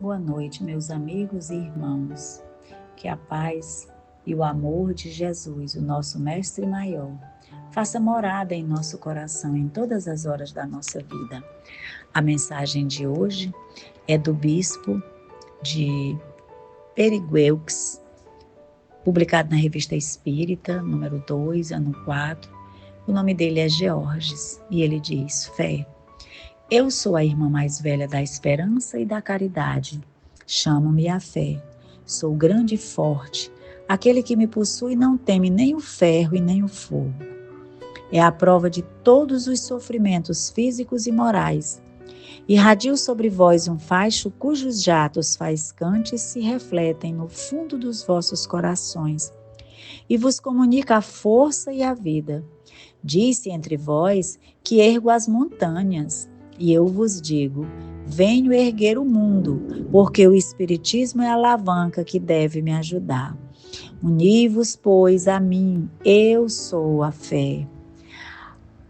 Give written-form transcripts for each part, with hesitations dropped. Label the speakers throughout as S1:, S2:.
S1: boa noite, meus amigos e irmãos. Que a paz e o amor de Jesus, o nosso Mestre Maior, faça morada em nosso coração em todas as horas da nossa vida. A mensagem de hoje é do Bispo de Perigueux, publicado na Revista Espírita, número 2, ano 4. O nome dele é Georges e ele diz: Fé. Eu sou a irmã mais velha da esperança e da caridade. Chamo-me a fé. Sou grande e forte. Aquele que me possui não teme nem o ferro e nem o fogo. É a prova de todos os sofrimentos físicos e morais. Irradio sobre vós um faixo cujos jatos faiscantes se refletem no fundo dos vossos corações e vos comunica a força e a vida. Disse entre vós que ergo as montanhas. E eu vos digo, venho erguer o mundo, porque o Espiritismo é a alavanca que deve me ajudar. Uni-vos, pois, a mim, eu sou a fé.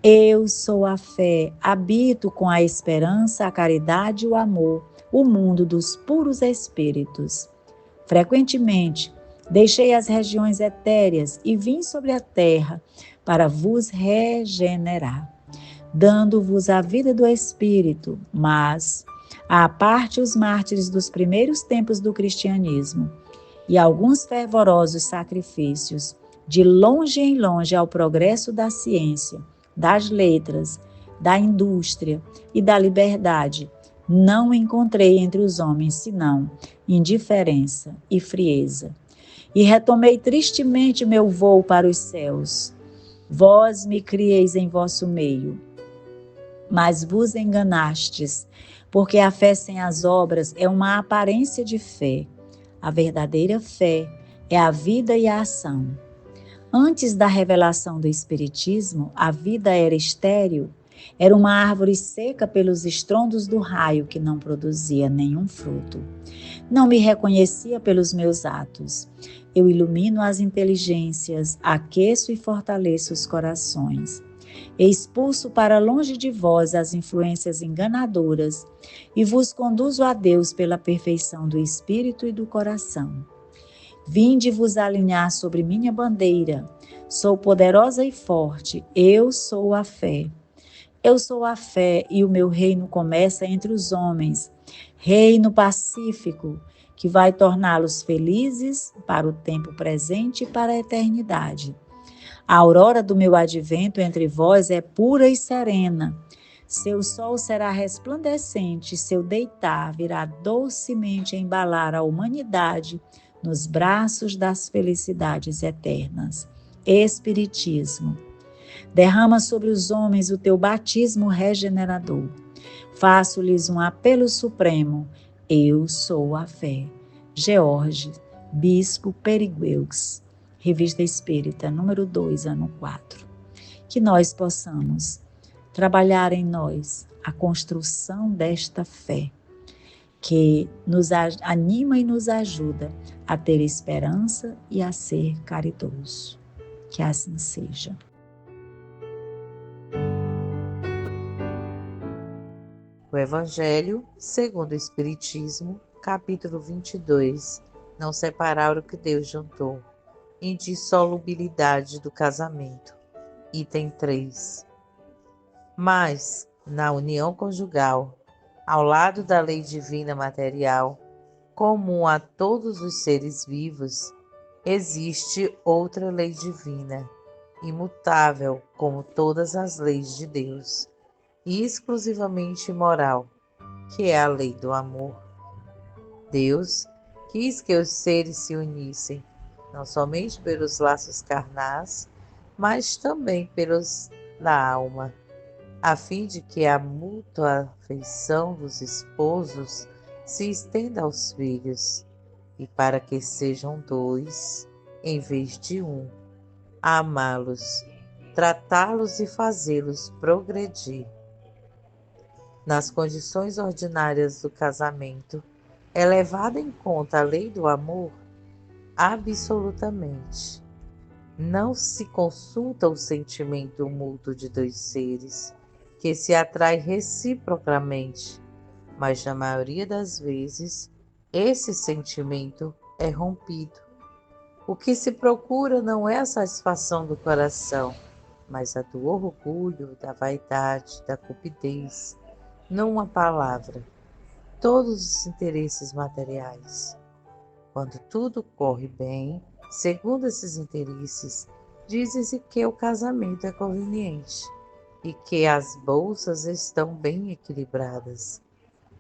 S1: Eu sou a fé, habito com a esperança, a caridade e o amor, o mundo dos puros espíritos. Frequentemente, deixei as regiões etéreas e vim sobre a terra para vos regenerar, dando-vos a vida do Espírito, mas, à parte os mártires dos primeiros tempos do cristianismo e alguns fervorosos sacrifícios, de longe em longe ao progresso da ciência, das letras, da indústria e da liberdade, não encontrei entre os homens senão indiferença e frieza. E retomei tristemente meu voo para os céus. Vós me crieis em vosso meio, mas vos enganastes, porque a fé sem as obras é uma aparência de fé. A verdadeira fé é a vida e a ação. Antes da revelação do Espiritismo, a vida era estéril, era uma árvore seca pelos estrondos do raio que não produzia nenhum fruto. Não me reconhecia pelos meus atos. Eu ilumino as inteligências, aqueço e fortaleço os corações. Expulso para longe de vós as influências enganadoras e vos conduzo a Deus pela perfeição do espírito e do coração. Vinde vos alinhar sobre minha bandeira. Sou poderosa e forte, eu sou a fé. Eu sou a fé e o meu reino começa entre os homens, reino pacífico, que vai torná-los felizes para o tempo presente e para a eternidade. A aurora do meu advento entre vós é pura e serena. Seu sol será resplandecente, seu deitar virá docemente embalar a humanidade nos braços das felicidades eternas. Espiritismo. Derrama sobre os homens o teu batismo regenerador. Faço-lhes um apelo supremo. Eu sou a fé. Georges, Bispo Perigueux. Revista Espírita, número 2, ano 4. Que nós possamos trabalhar em nós a construção desta fé, que nos anima e nos ajuda a ter esperança e a ser caridoso. Que assim seja.
S2: O Evangelho, segundo o Espiritismo, capítulo 22, não separar o que Deus juntou. Indissolubilidade do casamento. Item 3. Mas, na união conjugal, ao lado da lei divina material, comum a todos os seres vivos, existe outra lei divina, imutável como todas as leis de Deus, e exclusivamente moral, que é a lei do amor. Deus quis que os seres se unissem, não somente pelos laços carnais, mas também pelos da alma, a fim de que a mútua afeição dos esposos se estenda aos filhos, e para que sejam dois, em vez de um, a amá-los, tratá-los e fazê-los progredir. Nas condições ordinárias do casamento, é levada em conta a lei do amor? Absolutamente. Não se consulta o sentimento mútuo de dois seres, que se atrai reciprocamente, mas na maioria das vezes esse sentimento é rompido. O que se procura não é a satisfação do coração, mas a do orgulho, da vaidade, da cupidez. Numa palavra, todos os interesses materiais. Quando tudo corre bem, segundo esses interesses, diz-se que o casamento é conveniente e que as bolsas estão bem equilibradas.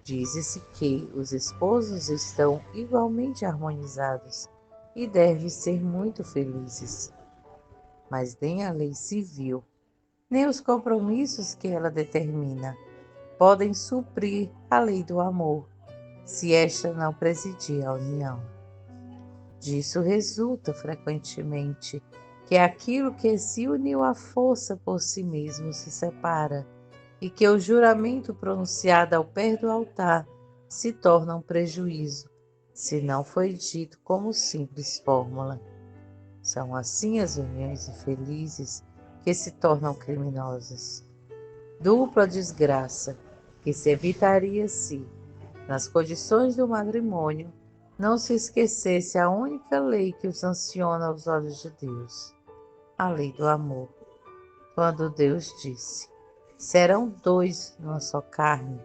S2: Diz-se que os esposos estão igualmente harmonizados e devem ser muito felizes. Mas nem a lei civil, nem os compromissos que ela determina podem suprir a lei do amor, se esta não presidir a união. Disso resulta frequentemente que aquilo que se uniu à força por si mesmo se separa e que o juramento pronunciado ao pé do altar se torna um prejuízo, se não foi dito como simples fórmula. São assim as uniões infelizes que se tornam criminosas. Dupla desgraça que se evitaria se, nas condições do matrimônio, não se esquecesse a única lei que o sanciona aos olhos de Deus, a lei do amor. Quando Deus disse: serão dois numa só carne,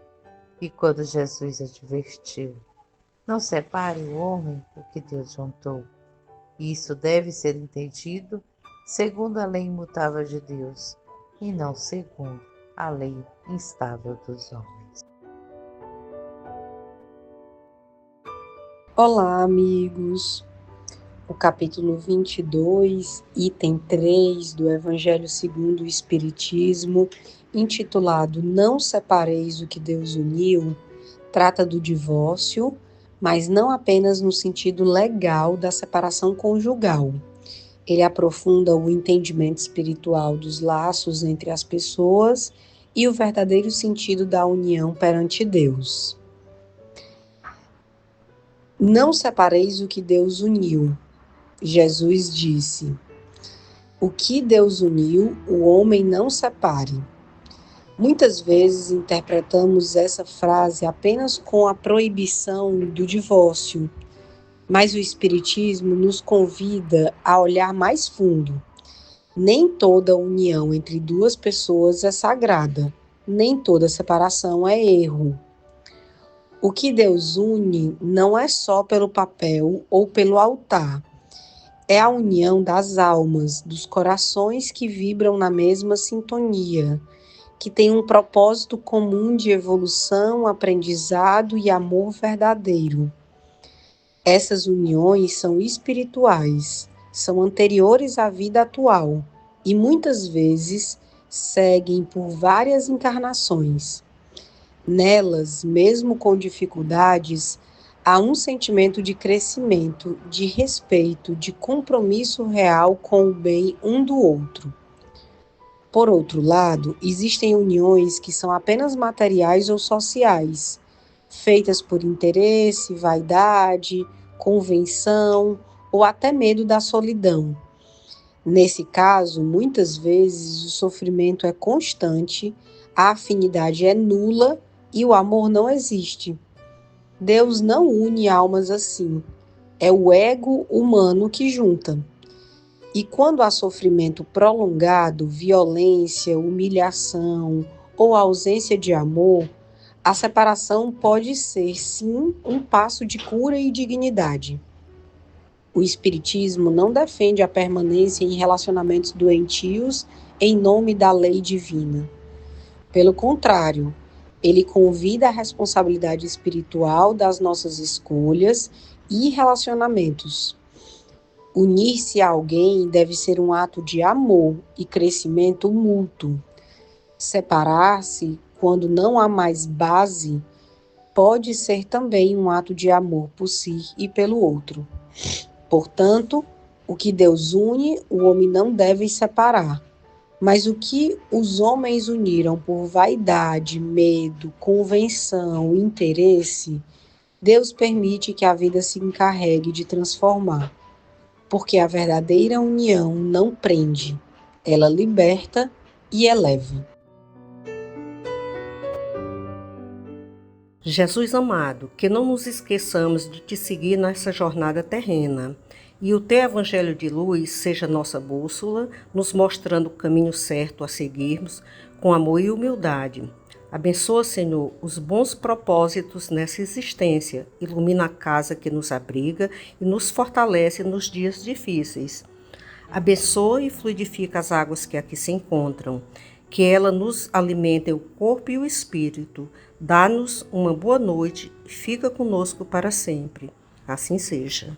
S2: e quando Jesus advertiu: não separe o homem o que Deus juntou. Isso deve ser entendido segundo a lei imutável de Deus, e não segundo a lei instável dos homens.
S3: Olá, amigos! O capítulo 22, item 3 do Evangelho segundo o Espiritismo, intitulado Não separeis o que Deus uniu, trata do divórcio, mas não apenas no sentido legal da separação conjugal. Ele aprofunda o entendimento espiritual dos laços entre as pessoas e o verdadeiro sentido da união perante Deus. Não separeis o que Deus uniu. Jesus disse: o que Deus uniu, o homem não separe. Muitas vezes interpretamos essa frase apenas com a proibição do divórcio, mas o Espiritismo nos convida a olhar mais fundo. Nem toda união entre duas pessoas é sagrada, nem toda separação é erro. O que Deus une não é só pelo papel ou pelo altar. É a união das almas, dos corações que vibram na mesma sintonia, que têm um propósito comum de evolução, aprendizado e amor verdadeiro. Essas uniões são espirituais, são anteriores à vida atual e muitas vezes seguem por várias encarnações. Nelas, mesmo com dificuldades, há um sentimento de crescimento, de respeito, de compromisso real com o bem um do outro. Por outro lado, existem uniões que são apenas materiais ou sociais, feitas por interesse, vaidade, convenção ou até medo da solidão. Nesse caso, muitas vezes o sofrimento é constante, a afinidade é nula e o amor não existe. Deus não une almas assim. É o ego humano que junta. E quando há sofrimento prolongado, violência, humilhação ou ausência de amor, a separação pode ser, sim, um passo de cura e dignidade. O Espiritismo não defende a permanência em relacionamentos doentios em nome da lei divina. Pelo contrário, ele convida a responsabilidade espiritual das nossas escolhas e relacionamentos. Unir-se a alguém deve ser um ato de amor e crescimento mútuo. Separar-se, quando não há mais base, pode ser também um ato de amor por si e pelo outro. Portanto, o que Deus une, o homem não deve separar. Mas o que os homens uniram por vaidade, medo, convenção, interesse, Deus permite que a vida se encarregue de transformar. Porque a verdadeira união não prende, ela liberta e eleva.
S4: Jesus amado, que não nos esqueçamos de te seguir nessa jornada terrena e o teu evangelho de luz seja nossa bússola, nos mostrando o caminho certo a seguirmos com amor e humildade. Abençoa, Senhor, os bons propósitos nessa existência, ilumina a casa que nos abriga e nos fortalece nos dias difíceis. Abençoa e fluidifica as águas que aqui se encontram, que ela nos alimente o corpo e o espírito. Dá-nos uma boa noite e fica conosco para sempre. Assim seja.